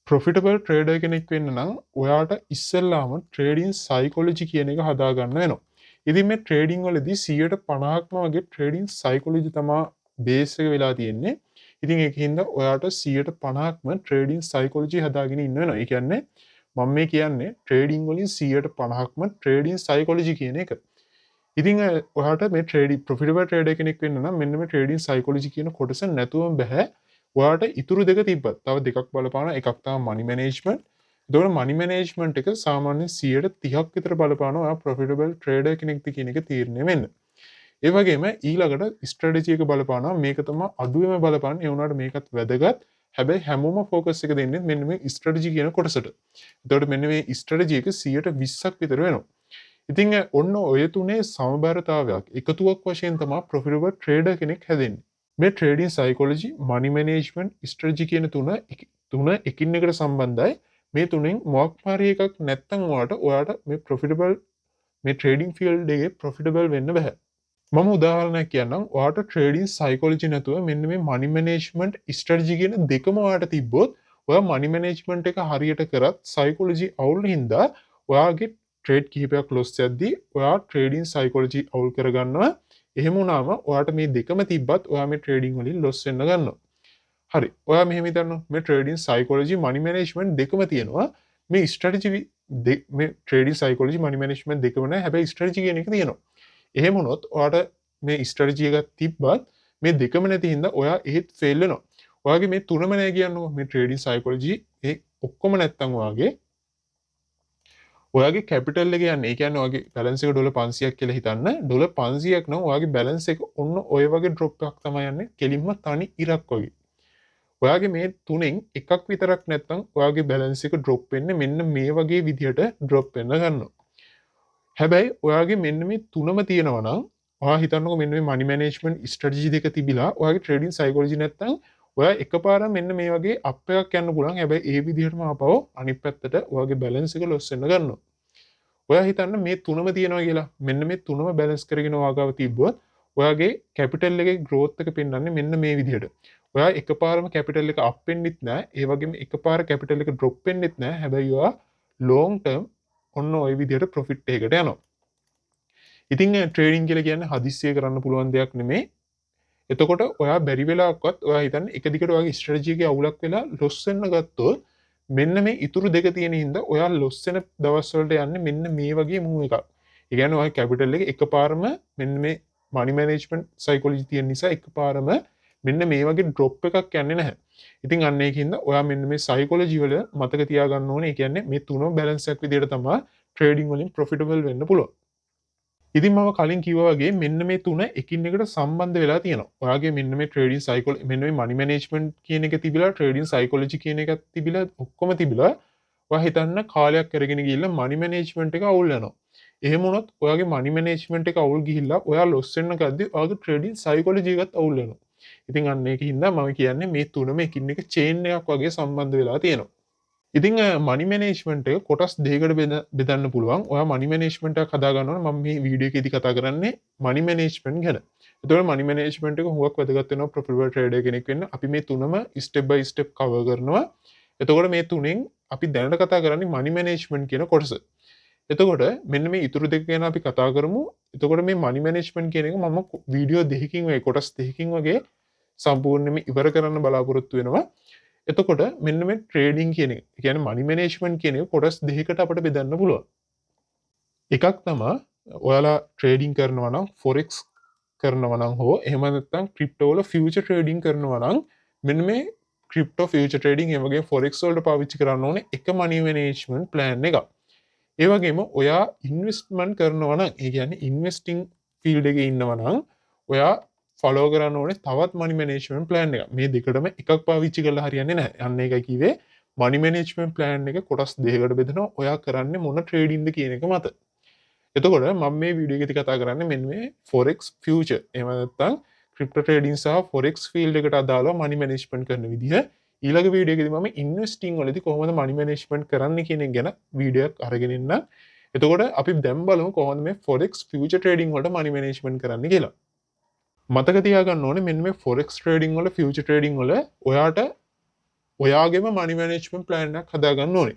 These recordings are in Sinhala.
ප්‍රොෆිටබල් ට්‍රේඩර් කෙනෙක් වෙන්න නම් ඔයාට ඉස්සෙල්ලාම ට්‍රේඩින් සයිකොලොජි කියන එක හදාගන්න වෙනවා. ඉතින් මේ ට්‍රේඩින් වලදී 150%ක්ම වගේ ට්‍රේඩින් සයිකොලොජි තමයි බේස් එක වෙලා තියෙන්නේ. ඉතින් ඒකින්ද ඔයාට 150%ක්ම ට්‍රේඩින් සයිකොලොජි හදාගෙන ඉන්න වෙනවා. ඒ කියන්නේ මම මේ කියන්නේ ට්‍රේඩින් වලින් 150%ක්ම ට්‍රේඩින් සයිකොලොජි කියන එක. ඉතින් ඔයාට මේ ට්‍රේඩින් ප්‍රොෆිටබල් ට්‍රේඩර් කෙනෙක් වෙන්න නම් මෙන්න මේ ට්‍රේඩින් සයිකොලොජි කියන කොටස නැතුවම බෑ. ඔයාට ඉතුරු දෙක තිබ්බත් තව දෙකක් බලපාන එකක් තමයි මනි මැනේජ්මන්ට්. එතකොට මනි මැනේජ්මන්ට් එක සාමාන්‍යයෙන් 130ක් විතර බලපානවා ඔයා ප්‍රොෆිටබල් ට්‍රේඩර් කෙනෙක්ද කියන එක තීරණය වෙන්න. ඒ වගේම ඊළඟට ස්ට්‍රැටජි එක බලපානවා. මේක තමයි අඩුවෙම බලපාන්නේ. ඒ වුණාට මේකත් වැදගත්. හැබැයි හැමෝම ફોකස් එක දෙන්නේ මෙන්න මේ ස්ට්‍රැටජි කියන කොටසට. එතකොට මෙන්න මේ ස්ට්‍රැටජි එක 120ක් විතර වෙනවා. ඉතින් ඔන්න ඔය තුනේ සමබරතාවයක් එකතුවක් වශයෙන් තමයි ප්‍රොෆිටබල් ට්‍රේඩර් කෙනෙක් හැදෙන්නේ. මේ ට්‍රේඩින් සයිකොලොජි මනි මැනේජ්මන්ට් ස්ට්‍රැටජි කියන තුන එකින් එකට සම්බන්ධයි. මේ තුනෙන් මොකක් හරි එකක් නැත්තම් ඔයාට මේ ප්‍රොෆිටබල් මේ ට්‍රේඩින් ෆීල්ඩ් එකේ ප්‍රොෆිටබල් වෙන්න බෑ. මම උදාහරණයක් කියන්නම්. ඔයාට ට්‍රේඩින් සයිකොලොජි නැතුව මෙන්න මේ මනි මැනේජ්මන්ට් ස්ට්‍රැටජි කියන දෙකම ඔයාට තිබ්බොත් ඔයා මනි මැනේජ්මන්ට් එක හරියට කරත් සයිකොලොජි අවුල් හින්දා ඔයාගේ ට්‍රේඩ් කිහිපයක් ලොස් යද්දී ඔයා ට්‍රේඩින් සයිකොලොජි අවුල් කරගන්නවා. එහෙම වුණාම ඔයාට මේ දෙකම තිබ්බත් ඔයා මේ ට්‍රේඩින් වලින් ලොස් වෙන්න ගන්නවා. හරි. ඔයා මෙහෙම හිතන්න මේ ට්‍රේඩින් සයිකොලොජි මනි මැනේජ්මන්ට් දෙකම තියෙනවා. මේ ස්ට්‍රැටජි මේ ට්‍රේඩින් සයිකොලොජි මනි මැනේජ්මන්ට් දෙකම නැහැ. හැබැයි ස්ට්‍රැටජි කියන එක තියෙනවා. එහෙම වුණොත් ඔයාට මේ ස්ට්‍රැටජි එකක් තිබ්බත් මේ දෙකම නැති හින්දා ඔයා එහෙත් ෆේල් වෙනවා. ඔයාගේ මේ තුනම නැහැ කියන්නකො මේ ට්‍රේඩින් සයිකොලොජි ඒ ඔක්කොම නැත්තම් ඔයාගේ කැපිටල් එක යන්නේ. ඒ කියන්නේ ඔයාගේ බැලන්ස් එක $500ක් කියලා හිතන්න. $500ක් නම් ඔයාගේ බැලන්ස් එක ඔන්න ඔය වගේ ඩ්‍රොප් එකක් තමයි යන්නේ. කෙලින්ම තනි ඉරක් වගේ. ඔයාගේ මේ තුනෙන් එකක් විතරක් නැත්තම් ඔයාගේ බැලන්ස් එක ඩ්‍රොප් වෙන්නේ මෙන්න මේ වගේ විදිහට ඩ්‍රොප් වෙන්න ගන්නවා. හැබැයි ඔයාගේ මෙන්න මේ තුනම තියෙනවා නම් ඔයා හිතන්නකෝ මෙන්න මේ මනි මැනේජ්මන්ට් ස්ට්‍රැටජි දෙක තිබිලා ඔයාගේ ට්‍රේඩින් සයිකොලොජි නැත්තම් ඔයා එකපාරම මෙන්න මේ වගේ අප් එකක් යන්න පුළුවන්. හැබැයි ඒ විදිහටම ආපහු අනිත් පැත්තට ඔයාගේ බැලන්ස් එක ලොස් වෙන්න ගන්නවා. ඔයා හිතන්න මේ තුනම තියෙනවා කියලා. මෙන්න මේ තුනම බැලන්ස් කරගෙන ඔයාගාව තිබ්බොත් ඔයාගේ කැපිටල් එකේ growth එක පෙන්වන්නේ මෙන්න මේ විදිහට. ඔයා එකපාරම කැපිටල් එක අප් වෙන්නෙත් නැහැ. ඒ වගේම එකපාර කැපිටල් එක drop වෙන්නෙත් නැහැ. හැබැයි ඔයා long term ඔන්න ওই විදිහට profit එකකට යනවා. ඉතින් ට්‍රේඩින් කියලා කියන්නේ හදිස්සිය කරන්න පුළුවන් දෙයක් නෙමෙයි. එතකොට ඔයා බැරි වෙලාවකවත් ඔයා හිතන්නේ එක දිගට ඔයාගේ ස්ට්‍රැටජි එකේ අවුලක් වෙලා ලොස් වෙන්න ගත්තොත් මෙන්න මේ ඉතුරු දෙක තියෙන හින්දා ඔයා ලොස් වෙන දවස් වලට යන්නේ මෙන්න මේ වගේ මූව් එකක්. ඒ කියන්නේ ඔයාගේ කැපිටල් එක එකපාරම මෙන්න මේ මනි මැනේජ්මන්ට් සයිකොලොජි තියෙන නිසා එකපාරම මෙන්න මේ වගේ ඩ්‍රොප් එකක් යන්නේ නැහැ. ඉතින් අන්න ඒකින්ද ඔයා මෙන්න මේ සයිකොලොජි වල මතක තියාගන්න ඕනේ. ඒ කියන්නේ මේ තුනම බැලන්ස් එකක් විදිහට තමයි ට්‍රේඩින් වලින් ප්‍රොෆිටබල් වෙන්න පුළුවන්. ඉතින් මම කලින් කිව්වා වගේ මෙන්න මේ තුන එකින් එකට සම්බන්ධ වෙලා තියෙනවා. ඔයාගේ මෙන්න මේ ට්‍රේඩින් සයිකොලොජි මෙන්න මේ මනි මැනේජ්මන්ට් කියන එක තිබිලා ට්‍රේඩින් සයිකොලොජි කියන එකක් තිබිලා ඔක්කොම තිබිලා ඔයා හිතන්න කාලයක් කරගෙන ගිහිල්ලා මනි මැනේජ්මන්ට් එක අවුල් වෙනවා. එහෙම වුණොත් ඔයාගේ මනි මැනේජ්මන්ට් එක අවුල් ගිහිල්ලා ඔයා ලොස් වෙන්න ගද්දී ඔයාගේ ට්‍රේඩින් සයිකොලොජි එකත් අවුල් වෙනවා. ඉතින් අන්න ඒකින්ද මම කියන්නේ මේ තුනම එකින් එක චේන් එකක් වගේ සම්බන්ධ වෙලා තියෙනවා. ඉතින් මනි මැනේජ්මන්ට් එක කොටස් දෙකකට බෙදන්න පුළුවන්. ඔයා මනි මැනේජ්මන්ට් එකක් හදා ගන්නවා නම් මම මේ වීඩියෝ එකේදී කතා කරන්නේ මනි මැනේජ්මන්ට් ගැන. එතකොට මනි මැනේජ්මන්ට් එක හුඟක් වැදගත් වෙනවා ප්‍රොෆිටබල් ට්‍රේඩර් කෙනෙක් වෙන්න. අපි මේ තුනම ස්ටෙප් බයි ස්ටෙප් කවර් කරනවා. එතකොට මේ තුනෙන් අපි දැනට කතා කරන්නේ මනි මැනේජ්මන්ට් කියන කොටස. එතකොට මෙන්න මේ ඉතුරු දෙක ගැන අපි කතා කරමු. එතකොට මේ මනි මැනේජ්මන්ට් කියන එක මම වීඩියෝ දෙකකින් වගේ කොටස් දෙකකින් වගේ සම්පූර්ණයෙන්ම ඉවර කරන්න බලාපොරොත්තු වෙනවා. එතකොට මෙන්න මේ ට්‍රේඩින් කියන එක කියන්නේ මනි මැනේජ්මන්ට් කියන එක කොටස් දෙකකට අපිට බෙදන්න පුළුවන්. එකක් තමයි ඔයාලා ට්‍රේඩින් කරනවා නම් forex කරනවා නම් හෝ එහෙම නැත්නම් ක්‍රිප්ටෝ වල ෆියුචර් ට්‍රේඩින් කරනවා නම් මෙන්න මේ ක්‍රිප්ටෝ ෆියුචර් ට්‍රේඩින් ඒ වගේ forex වලට පාවිච්චි කරන්න ඕනේ එක මනි මැනේජ්මන්ට් ප්ලෑන් එකක්. ඒ වගේම ඔයා ඉන්වෙස්ට්මන්ට් කරනවා නම් ඒ කියන්නේ ඉන්වෙස්ටිං ෆීල්ඩ් එකේ ඉන්නවා නම් ඔයා ෆලෝ කරන්න ඕනේ තවත් මනි මැනේජ්මන්ට් ප්ලෑන් එකක්. මේ දෙකටම එකක් පාවිච්චි කරලා හරියන්නේ නැහැ. අන්න ඒකයි කිව්වේ මනි මැනේජ්මන්ට් ප්ලෑන් එක කොටස් දෙකකට බෙදනවා. ඔයා කරන්නේ මොන ට්‍රේඩින්ද කියන එක මත. එතකොට මම මේ වීඩියෝ එකේදී කතා කරන්නේ මෙන්න මේ forex future එහෙම නැත්නම් ක්‍රිප්ටෝ ට්‍රේඩින් සහ forex ෆීල්ඩ් එකට අදාළව මනි මැනේජ්මන්ට් කරන විදිහ. ඊළඟ වීඩියෝ එකේදී මම ඉන්වෙස්ටිං වලදී කොහොමද මනි මැනේජ්මන්ට් කරන්න කියන එක ගැන වීඩියෝ එකක් අරගෙන ඉන්නම්. එතකොට අපි දැන් බලමු කොහොමද මේ forex future trading වලට මනි මැනේජ්මන්ට් කරන්න කියලා. මතක තියාගන්න ඕනේ මෙන්න මේ forex trading වල future trading වල ඔයාට ඔයාගේම මනි මැනේජ්මන්ට් ප්ලෑන් එකක් හදාගන්න ඕනේ.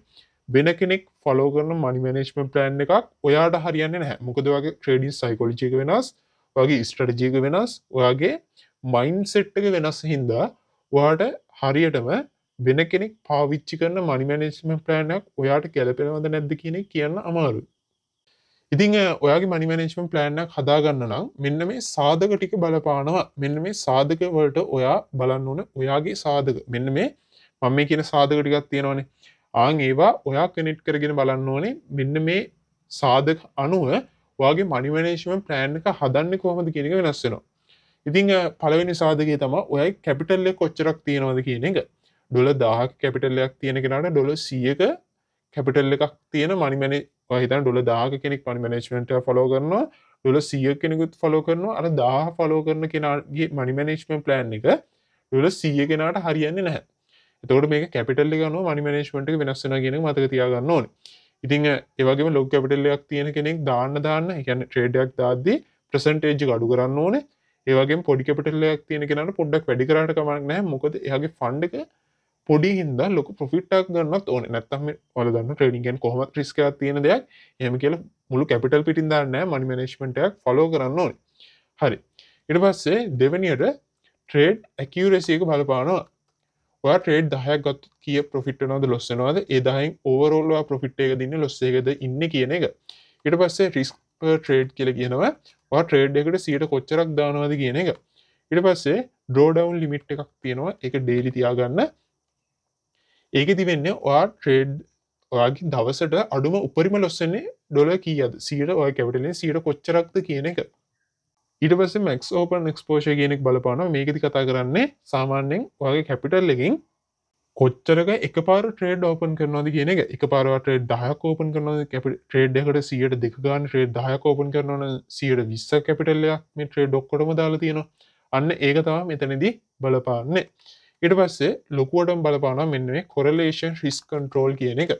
වෙන කෙනෙක් ෆලෝ කරන මනි මැනේජ්මන්ට් ප්ලෑන් එකක් ඔයාට හරියන්නේ නැහැ. මොකද ඔයාගේ ට්‍රේඩින් සයිකොලොජි එක වෙනස්, ඔයාගේ ස්ට්‍රැටජි එක වෙනස්, ඔයාගේ මයින්ඩ්සෙට් එක වෙනස් හින්දා ඔයාට හරියටම වෙන කෙනෙක් පාවිච්චි කරන මනි මැනේජ්මන්ට් ප්ලෑන් එකක් ඔයාට ගැලපෙනවද නැද්ද කියන එක කියන්න අමාරුයි. ඉතින් ඔයාගේ මනි මැනේජ්මන්ට් ප්ලෑන් එකක් හදාගන්න නම් මෙන්න මේ සාධක ටික බලපානවා. මෙන්න මේ සාධක වලට ඔයා බලන්න ඕනේ ඔයාගේ සාධක. මෙන්න මේ මම මේ කියන සාධක ටිකක් තියෙනවානේ. ඒවා ඔයා කනෙක්ට් කරගෙන බලන්න ඕනේ. මෙන්න මේ සාධක අනුව ඔයාගේ මනි මැනේජ්මන්ට් ප්ලෑන් එක හදන්නේ කොහොමද කියන එක වෙනස් වෙනවා. ඉතින් පළවෙනි සාධකය තමයි ඔයයි කැපිටල් එක කොච්චරක් තියෙනවද කියන එක. $1000ක කැපිටල් එකක් තියෙන කෙනාට $100ක කැපිටල් එකක් තියෙන මනි මැනේජ් ඔයා හිතන්න $1000ක කෙනෙක් මනි මැනේජ්මන්ට් එක ෆලෝ කරනවා, $100ක කෙනෙකුත් ෆලෝ කරනවා. අර 1000 ෆලෝ කරන කෙනාගේ මනි මැනේජ්මන්ට් ප්ලෑන් එක $100 කෙනාට හරියන්නේ නැහැ. එතකොට මේක කැපිටල් එක අනුව මනි මැනේජ්මන්ට් එක වෙනස් වෙනවා කියන එක මතක තියාගන්න ඕනේ. ඉතින් ඒ වගේම ලොකු කැපිටල් එකක් තියෙන කෙනෙක් දාන්න ඒ කියන්නේ ට්‍රේඩ් එකක් දාද්දී percentage එක අඩු කරන්න ඕනේ. ඒ වගේම පොඩි කැපිටල් එකක් තියෙන කෙනාට පොඩ්ඩක් වැඩි කරාට කමක් නැහැ. මොකද එයාගේ ෆන්ඩ් එක පොඩි හින්දා ලොකු ප්‍රොෆිට් එකක් ගන්නත් ඕනේ. නැත්තම් මේ ඔයාලා දන්න ට්‍රේඩින් කියන්නේ කොහොමද රිස්ක් එකක් තියෙන දෙයක්. එහෙම කියලා මුළු කැපිටල් පිටින් දාන්න නැහැ. මනි මැනේජ්මන්ට් එකක් ෆලෝ කරන්න ඕනේ. හරි. ඊට පස්සේ දෙවෙනියට ට්‍රේඩ් ඇකියුරසි එක බලපානවා. ඔයා ට්‍රේඩ් 10ක් ගත්තොත් කීය ප්‍රොෆිට් වෙනවද ලොස් වෙනවද? ඒ 10න් ඕවරෝල් ඔයා ප්‍රොෆිට් එක දින්නේ ලොස් එකද ඉන්නේ කියන එක. ඊට පස්සේ රිස්ක් per ට්‍රේඩ් කියලා කියනවා. ඔයා ට්‍රේඩ් එකට 100ට කොච්චරක් දානවද කියන එක. ඊට පස්සේ ඩ්‍රෝ ඩවුන් ලිමිට් එකක් තියෙනවා. ඒක ඩේලි තියාගන්න. ඒකෙදි වෙන්නේ ඔයා ට්‍රේඩ් ඔයාගේ දවසට අඩුම උපරිම ලොස් වෙන්නේ ඩොලර් කීයද? 100ට ඔයා කැපිටලෙන් 100ට කොච්චරක්ද කියන එක. ඊට පස්සේ max open exposure කියන එක බලපානවා. මේකෙදි කතා කරන්නේ සාමාන්‍යයෙන් ඔයාගේ කැපිටල් එකකින් කොච්චරක එකපාර ට්‍රේඩ් ඕපන් කරනවද කියන එක. එකපාර ඔයා ට්‍රේඩ් 10ක් ඕපන් කරනවද? ට්‍රේඩ් එකකට 102 ගන්න ට්‍රේඩ් 10ක් ඕපන් කරනවනම් 120ක් කැපිටල් එකක් මේ ට්‍රේඩ් ඔක්කොටම දාලා තියෙනවා. අන්න ඒක තමයි මෙතනදී බලපාන්නේ. ඊට පස්සේ ලොකුවටම බලපානවා මෙන්න මේ correlation risk control කියන එක.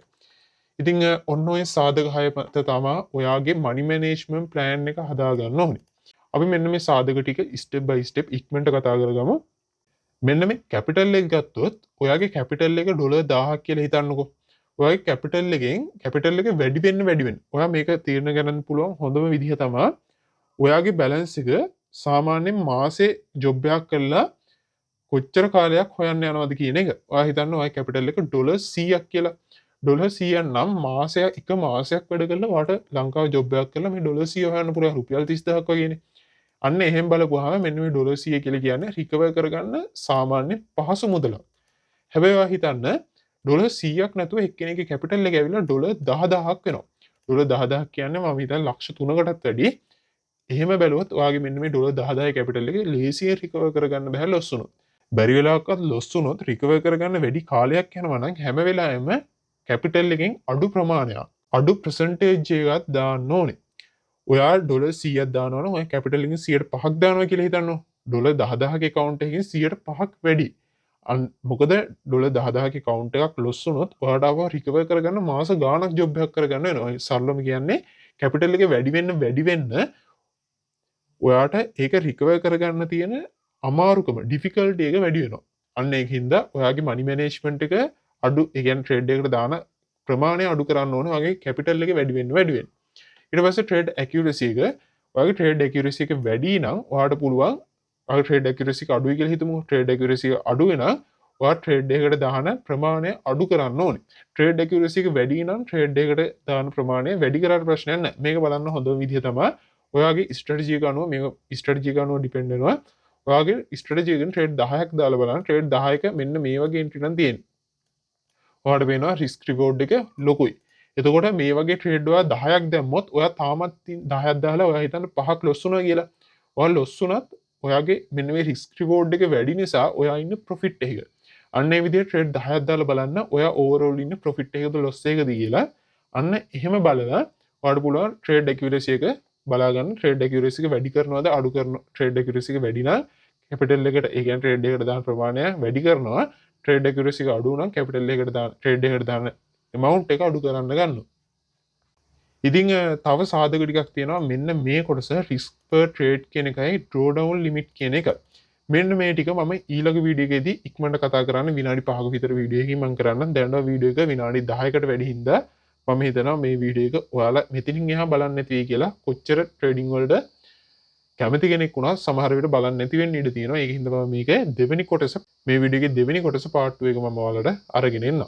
ඉතින් ඔන්න ඔය සාධක 6 මත තමයි ඔයාගේ money management plan එක හදාගන්න ඕනේ. අපි මෙන්න මේ සාධක ටික step by step ඉක්මනට කතා කරගමු. මෙන්න මේ කැපිටල් එක ගත්තොත් ඔයාගේ කැපිටල් එක $1000ක් කියලා හිතන්නකෝ. ඔයාගේ කැපිටල් එකෙන් කැපිටල් එක වැඩි වෙන්න ඔයා මේක තීරණ ගන්න පුළුවන් හොඳම විදිහ තමයි ඔයාගේ බැලන්ස් එක සාමාන්‍යයෙන් මාසේ ජොබ් එකක් කරලා කොච්චර කාලයක් හොයන්න යනවද කියන එක. ඔයා හිතන්න ඔයාගේ කැපිටල් එක $100ක් කියලා. $100 නම් මාසයක් එක මාසයක් වැඩ කරලා ඔයාට ලංකාවේ ජොබ් එකක් කරලා මේ $100 හොයන්න පුළුවන් රුපියල් 30000ක් වගේනේ. අන්න එහෙම බලපුවාම මෙන්න මේ $100 කියලා කියන්නේ රිකවර් කරගන්න සාමාන්‍ය පහසු මුදලක්. හැබැයි ඔයා හිතන්න $100ක් නැතුව එක්කෙනෙක්ගේ කැපිටල් එක ඇවිල්ලා $10000ක් වෙනවා. $10000ක් කියන්නේ මම හිතන්නේ ලක්ෂ 3කටත් වැඩි. එහෙම බැලුවොත් ඔයාගේ මෙන්න මේ $10000 කැපිටල් එක ලේසියෙන් රිකවර් කරගන්න බෑ ලොස් වුණොත්. බැරි වෙලාවකත් ලොස් වුණොත් රිකවර් කරගන්න වැඩි කාලයක් යනවා නම් හැම වෙලාවෙම කැපිටල් එකෙන් අඩු ප්‍රමාණයක් අඩු percentage එකක් දාන්න ඕනේ. ඔයා $100ක් දානවනම් ඔය කැපිටල් එකෙන් 105ක් දානවා කියලා හිතන්න. $10000ක account එකකින් 105ක් වැඩි. මොකද $10000ක account එකක් ලොස් වුණොත් ඔයාට ආව රිකවර් කරගන්න මාස ගාණක් ජොබ් එකක් කරගන්න වෙනවා. සරලවම කියන්නේ කැපිටල් එක වැඩි වෙන්න ඔයාට ඒක රිකවර් කරගන්න තියෙන අමාරුකම ඩිෆිකල්ටි එක වැඩි වෙනවා. අන්න ඒකින්ද ඔයාගේ මනි මැනේජ්මන්ට් එක අඩු ඒ කියන්නේ ට්‍රේඩ් එකකට දාන ප්‍රමාණය අඩු කරන්න ඕනේ. ඔයාගේ කැපිටල් එක වැඩි වෙන්න. ඊට පස්සේ ට්‍රේඩ් ඇකියුරසි එක ඔයාගේ ට්‍රේඩ් ඇකියුරසි එක වැඩි නම් ඔයාට පුළුවන් ඔයාගේ ට්‍රේඩ් ඇකියුරසි එක අඩුයි කියලා හිතමු. ට්‍රේඩ් ඇකියුරසි එක අඩු වෙනා ඔයා ට්‍රේඩ් එකකට දාන ප්‍රමාණය අඩු කරන්න ඕනේ. ට්‍රේඩ් ඇකියුරසි එක වැඩි නම් ට්‍රේඩ් එකකට දාන ප්‍රමාණය වැඩි කරාට ප්‍රශ්නයක් නැහැ. මේක බලන්න හොඳම විදිහ තමයි ඔයාගේ ස්ට්‍රැටජි එක අනුව මේක ස්ට්‍රැටජි එක අනුව ඩිපෙන්ඩ් වෙනවා. ඔයාගේ ස්ට්‍රැටජි එකෙන් ට්‍රේඩ් 10ක් දාලා බලන්න ට්‍රේඩ් 10ක මෙන්න මේ වගේ එන්ට්‍රි නම් තියෙන්නේ. ඔයාට පේනවා රිස්ක් රිවෝඩ් එක ලොකුයි. එතකොට මේ වගේ ට්‍රේඩ් ඔයා 10ක් දැම්මොත් ඔයා තාමත් 10ක් දාලා ඔයා හිතන්න 5ක් ලොස් වුණා කියලා. ඔයා ලොස් වුණත් ඔයාගේ මෙන්න මේ රිස්ක් රිවෝඩ් එක වැඩි නිසා ඔයා ඉන්න ප්‍රොෆිට් එකක. අන්න ඒ විදිහට ට්‍රේඩ් 10ක් දාලා බලන්න ඔයා ඕවරෝල් ඉන්න ප්‍රොෆිට් එකද ලොස් එකද කියලා. අන්න එහෙම බලලා ඔයාට පුළුවන් ට්‍රේඩ් ඇකියුරසි එක බලා ගන්න. ට්‍රේඩ් ඇකියුරසි එක වැඩි කරනවද අඩු කරනවද? ට්‍රේඩ් ඇකියුරසි එක වැඩි නම් කැපිටල් එකට ඒ කියන්නේ ට්‍රේඩ් එකකට දාන ප්‍රමාණය වැඩි කරනවා. ට්‍රේඩ් ඇකියුරසි එක අඩු නම් කැපිටල් එකට දාන ට්‍රේඩ් එකට දාන amount එක අඩු කරන්න ගන්නවා. ඉතින් තව සාධක ටිකක් තියෙනවා මෙන්න මේ කොටස risk per trade කියන එකයි draw down limit කියන එක. මෙන්න මේ ටික මම ඊළඟ වීඩියෝ එකේදී ඉක්මනට කතා කරන්න විනාඩි 5ක විතර වීඩියෝ එකකින් මම කරන්න දැනට වීඩියෝ එක විනාඩි 10කට වැඩි හින්දා මම හිතනවා මේ වීඩියෝ එක ඔයාලා මෙතනින් එහා බලන්න නැති වෙයි කියලා කොච්චර ට්‍රේඩින් වලට කැමති කෙනෙක් වුණා සමහර විට බලන්න නැති වෙන්න ඉඩ තියෙනවා ඒක හින්දා මම මේක දෙවෙනි කොටස මේ වීඩියෝ එකේ දෙවෙනි කොටස part 2 එක මම ඔයාලට අරගෙන එන්නම්